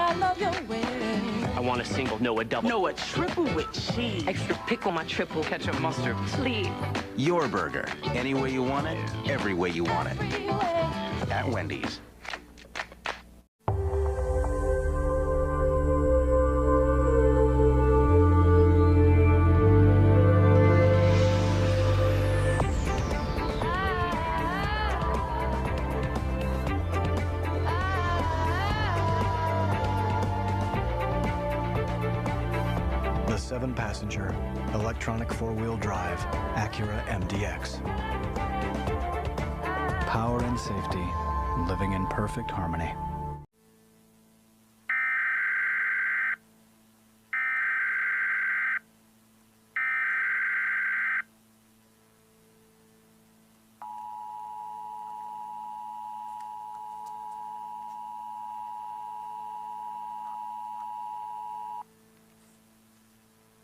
I love your way. I want a single, no a double. No, a triple with cheese. Extra pickle, my triple. Ketchup, mustard. Please. Your burger. Any way you want it, every way you want it. At Wendy's. The 7-passenger, electronic 4-wheel drive, Acura MDX. Power and safety, living in perfect harmony.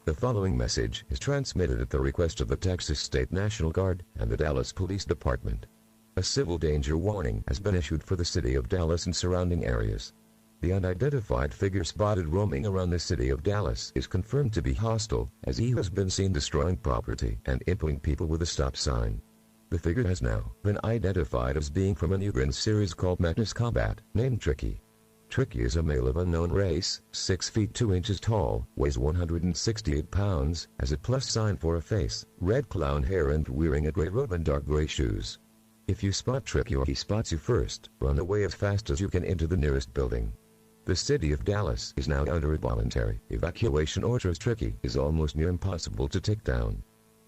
The following message is transmitted at the request of the Texas State National Guard and the Dallas Police Department. A civil danger warning has been issued for the city of Dallas and surrounding areas. The unidentified figure spotted roaming around the city of Dallas is confirmed to be hostile, as he has been seen destroying property and imping people with a stop sign. The figure has now been identified as being from a new Grin series called Madness Combat, named Tricky. Tricky is a male of unknown race, 6 feet 2 inches tall, weighs 168 pounds, has a plus sign for a face, red clown hair and wearing a gray robe and dark gray shoes. If you spot Tricky or he spots you first, run away as fast as you can into the nearest building. The city of Dallas is now under a voluntary evacuation order as Tricky is almost near impossible to take down.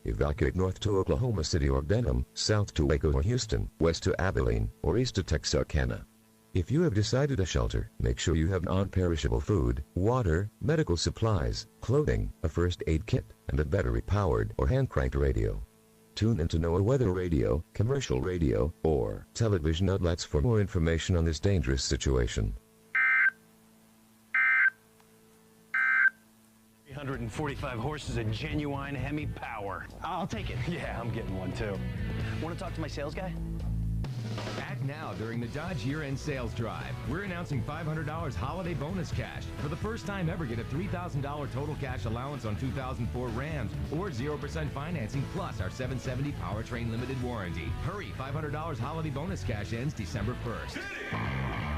Evacuate north to Oklahoma City or Denham, south to Waco or Houston, west to Abilene, or east to Texarkana. If you have decided to shelter, make sure you have non-perishable food, water, medical supplies, clothing, a first aid kit, and a battery-powered or hand-cranked radio. Tune into NOAA weather radio, commercial radio, or television outlets for more information on this dangerous situation. 345 horses of genuine Hemi power. I'll take it. Yeah, I'm getting one too. Want to talk to my sales guy? Act now during the Dodge year-end sales drive. We're announcing $500 holiday bonus cash. For the first time ever, get a $3,000 total cash allowance on 2004 Rams or 0% financing plus our 770 powertrain limited warranty. Hurry, $500 holiday bonus cash ends December 1st.